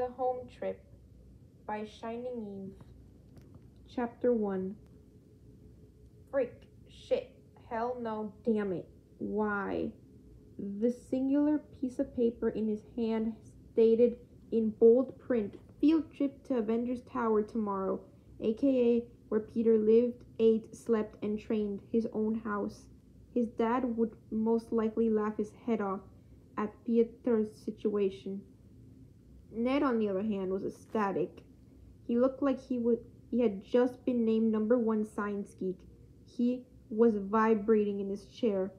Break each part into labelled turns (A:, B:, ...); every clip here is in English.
A: The Home Trip by ShiningEve. Chapter 1. Freak. Shit. Hell no. Damn it. Why? The singular piece of paper in his hand stated in bold print, "Field trip to Avengers Tower tomorrow," aka where Peter lived, ate, slept, and trained, his own house. His dad would most likely laugh his head off at Pyotr's situation. Ned, on the other hand, was ecstatic. He looked like he had just been named #1 science geek. He was vibrating in his chair.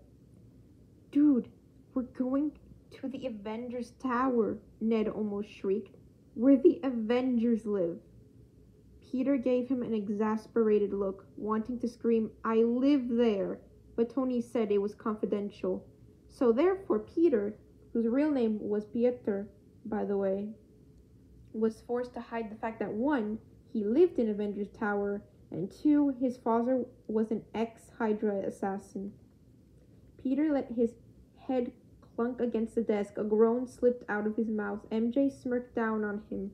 A: "Dude, we're going to the Avengers Tower," Ned almost shrieked. "Where the Avengers live." Peter gave him an exasperated look, wanting to scream, "I live there," but Tony said it was confidential. So therefore Peter, whose real name was Pyotr, by the way, was forced to hide the fact that 1, he lived in Avengers Tower, and 2, his father was an ex-HYDRA assassin. Peter let his head clunk against the desk. A groan slipped out of his mouth. MJ smirked down on him.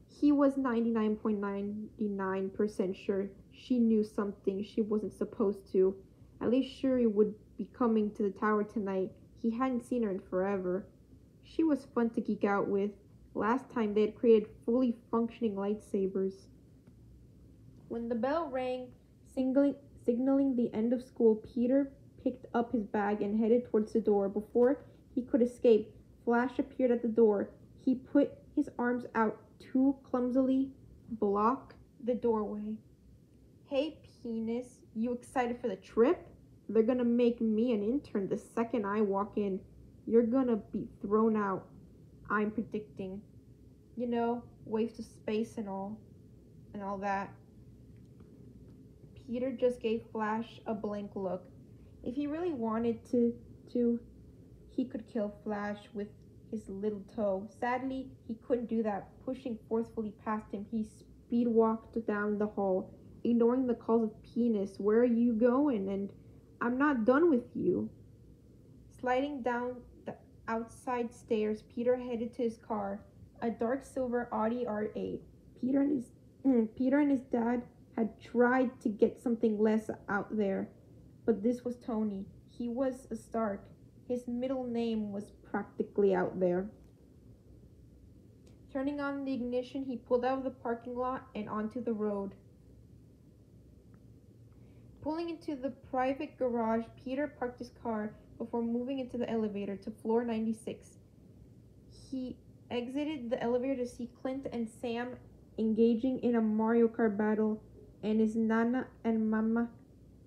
A: He was 99.99% sure she knew something she wasn't supposed to. At least Shuri would be coming to the tower tonight. He hadn't seen her in forever. She was fun to geek out with. Last time they had created fully functioning lightsabers. When the bell rang, signaling the end of school, Peter picked up his bag and headed towards the door. Before he could escape, Flash appeared at the door. He put his arms out to clumsily block the doorway. "Hey, penis, you excited for the trip? They're gonna make me an intern the second I walk in. You're gonna be thrown out. I'm predicting. You know, waves to space and all that." Peter just gave Flash a blank look. If he really wanted to, he could kill Flash with his little toe. Sadly, he couldn't do that. Pushing forcefully past him, he speed walked down the hall, ignoring the calls of "Penis, where are you going?" and "I'm not done with you." Sliding down the outside stairs, Peter headed to his car, a dark silver Audi R8. Peter and his dad had tried to get something less out there, but this was Tony. He was a Stark. His middle name was practically out there. Turning on the ignition, he pulled out of the parking lot and onto the road. Pulling into the private garage, Peter parked his car before moving into the elevator to floor 96. He exited the elevator to see Clint and Sam engaging in a Mario Kart battle, and his Nana and Mama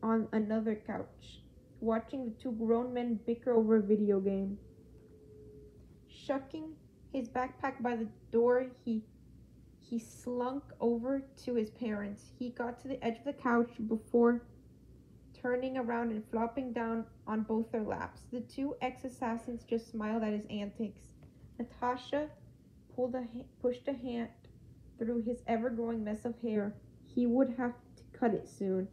A: on another couch, watching the two grown men bicker over a video game. Shucking his backpack by the door, he slunk over to his parents. He got to the edge of the couch before turning around and flopping down on both their laps. The two ex-assassins just smiled at his antics. Natasha pushed a hand through his ever-growing mess of hair. He would have to cut it soon.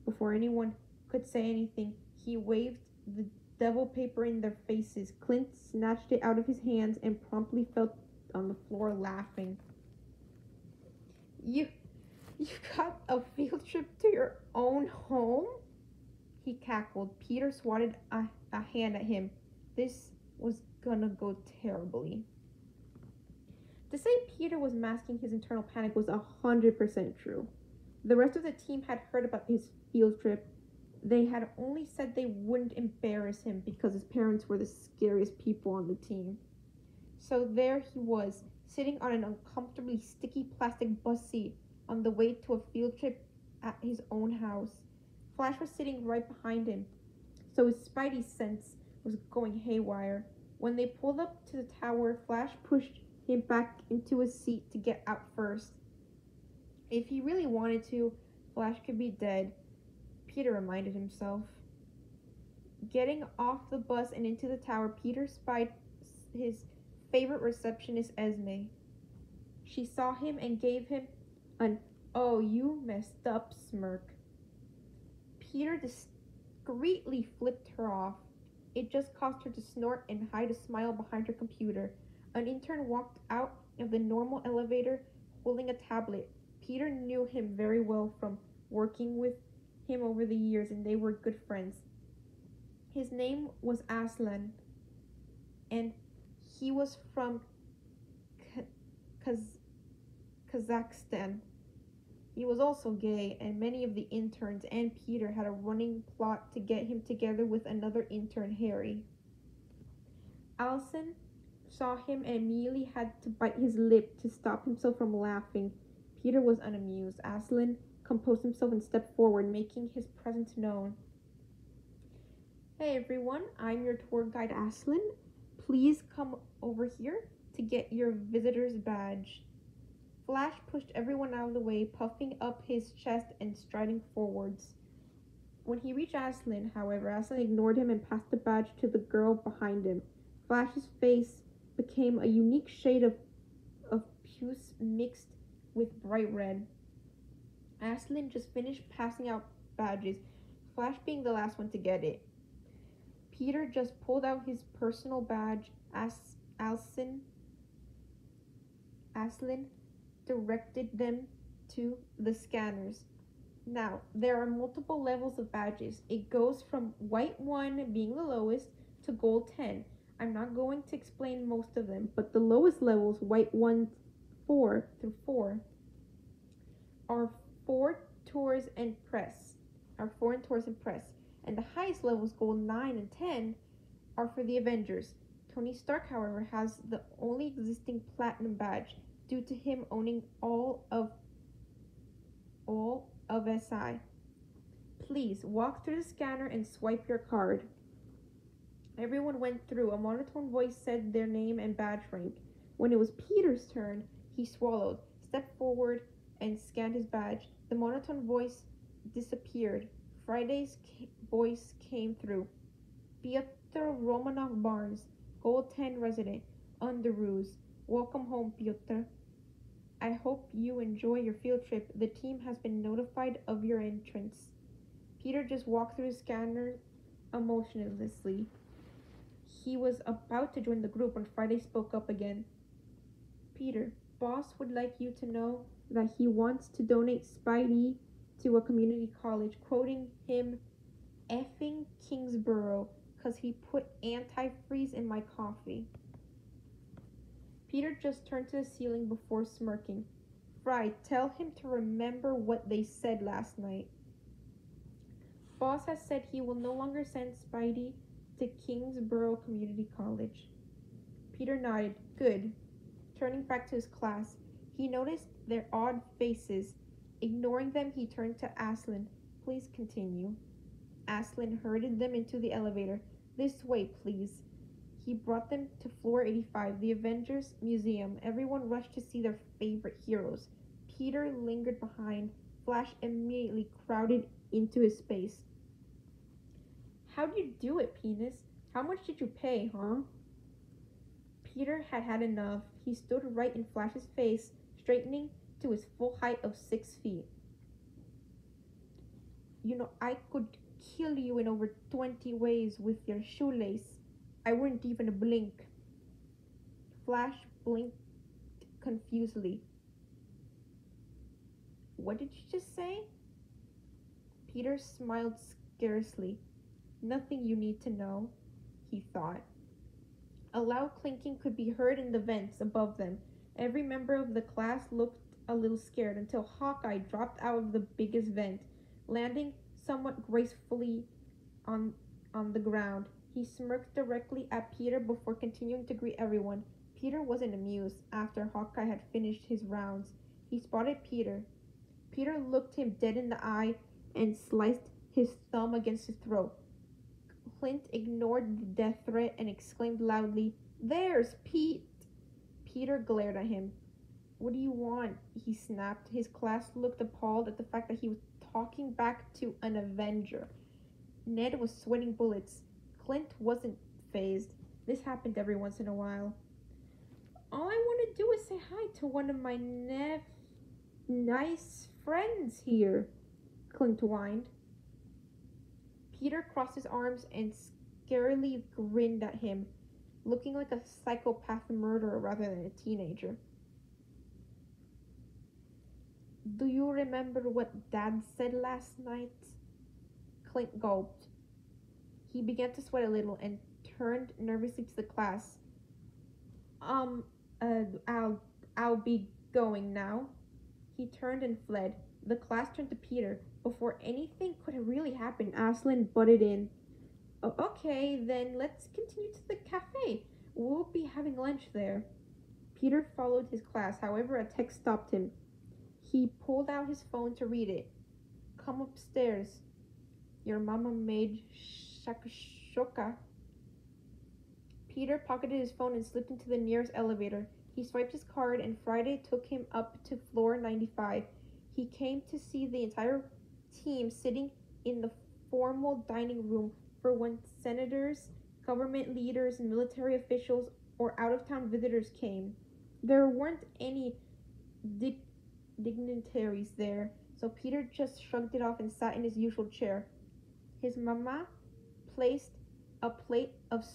A: Before anyone could say anything, he waved the devil paper in their faces. Clint snatched it out of his hands and promptly fell on the floor laughing. You got a field trip to your own home?" he cackled. Peter swatted a hand at him. This was gonna go terribly. To say Peter was masking his internal panic was 100% true. The rest of the team had heard about his field trip. They had only said they wouldn't embarrass him because his parents were the scariest people on the team. So there he was, sitting on an uncomfortably sticky plastic bus seat on the way to a field trip at his own house. Flash was sitting right behind him, so his spidey sense was going haywire. When they pulled up to the tower, Flash pushed him back into his seat to get out first. If he really wanted to, Flash could be dead, Peter reminded himself. Getting off the bus and into the tower, Peter spied his favorite receptionist, Esme. She saw him and gave him an "oh, you messed up" smirk. Peter discreetly flipped her off. It just caused her to snort and hide a smile behind her computer. An intern walked out of the normal elevator holding a tablet. Peter knew him very well from working with him over the years, and they were good friends. His name was Aslan, and he was from Kazakhstan. He was also gay, and many of the interns and Peter had a running plot to get him together with another intern, Harry. Alison saw him and immediately had to bite his lip to stop himself from laughing. Peter was unamused. Aslan composed himself and stepped forward, making his presence known. Hey everyone, I'm your tour guide Aslan. Please come over here to get your visitor's badge. Flash pushed everyone out of the way, puffing up his chest and striding forwards. When he reached Aslan, however, Aslan ignored him and passed the badge to the girl behind him. Flash's face became a unique shade of puce mixed with bright red. Aslan just finished passing out badges, Flash being the last one to get it. Peter just pulled out his personal badge. Aslan directed them to the scanners. Now, there are multiple levels of badges. It goes from white 1 being the lowest to gold 10. I'm not going to explain most of them, but the lowest levels, white 1, 4 through 4, are 4 tours and press. And the highest levels, gold 9 and 10, are for the Avengers. Tony Stark, however, has the only existing platinum badge, due to him owning all of SI. Please walk through the scanner and swipe your card. Everyone went through. A monotone voice said their name and badge rank. When it was Peter's turn, he swallowed, stepped forward, and scanned his badge. The monotone voice disappeared. Friday's voice came through. Pyotr Romanov Barnes, Gold 10 resident, Underoos. Welcome home, Pyotr. I hope you enjoy your field trip. The team has been notified of your entrance. Peter just walked through the scanner emotionlessly. He was about to join the group when Friday spoke up again. Peter, boss would like you to know that he wants to donate Spidey to a community college, quoting him effing Kingsborough, 'cause he put antifreeze in my coffee. Peter just turned to the ceiling before smirking. Fry, tell him to remember what they said last night. Boss has said he will no longer send Spidey to Kingsborough Community College. Peter nodded. Good. Turning back to his class, he noticed their odd faces. Ignoring them, he turned to Aslan. Please continue. Aslan herded them into the elevator. This way, please. He brought them to floor 85, the Avengers Museum. Everyone rushed to see their favorite heroes. Peter lingered behind. Flash immediately crowded into his space. How'd you do it, Penis? How much did you pay, huh? Peter had had enough. He stood right in Flash's face, straightening to his full height of 6 feet. You know, I could kill you in over 20 ways with your shoelace. I wouldn't even blink. Flash blinked confusedly. What did you just say? Peter smiled scarcely. Nothing you need to know, he thought. A loud clinking could be heard in the vents above them. Every member of the class looked a little scared until Hawkeye dropped out of the biggest vent, landing somewhat gracefully on the ground. He smirked directly at Peter before continuing to greet everyone. Peter wasn't amused. After Hawkeye had finished his rounds, he spotted Peter. Peter looked him dead in the eye and sliced his thumb against his throat. Clint ignored the death threat and exclaimed loudly, There's Pete! Peter glared at him. What do you want? He snapped. His class looked appalled at the fact that he was talking back to an Avenger. Ned was sweating bullets. Clint wasn't phased. This happened every once in a while. All I want to do is say hi to one of my nice friends here, Clint whined. Peter crossed his arms and scarily grinned at him, looking like a psychopath murderer rather than a teenager. Do you remember what Dad said last night? Clint gulped. He began to sweat a little and turned nervously to the class. Um, I'll be going now. He turned and fled. The class turned to Peter. Before anything could really happen, Aslan butted in. Oh, okay, then let's continue to the cafe. We'll be having lunch there. Peter followed his class. However, a text stopped him. He pulled out his phone to read it. Come upstairs. Your mama made shakshuka. Peter pocketed his phone and slipped into the nearest elevator. He swiped his card and Friday took him up to floor 95. He came to see the entire team sitting in the formal dining room for when senators, government leaders, and military officials or out-of-town visitors came. There weren't any dignitaries there, so Peter just shrugged it off and sat in his usual chair. His mama placed a plate of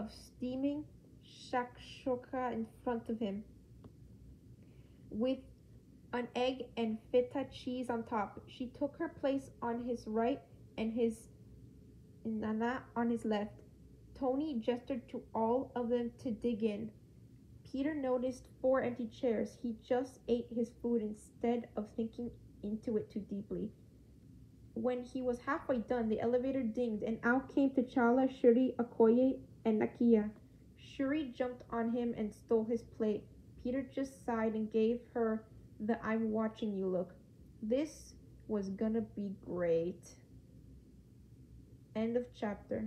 A: steaming shakshuka in front of him, with an egg and feta cheese on top. She took her place on his right and his nana on his left. Tony gestured to all of them to dig in. Peter noticed 4 empty chairs. He just ate his food instead of thinking into it too deeply. When he was halfway done, the elevator dinged, and out came T'Challa, Shuri, Okoye, and Nakia. Shuri jumped on him and stole his plate. Peter just sighed and gave her the I'm watching you look. This was gonna be great. End of chapter.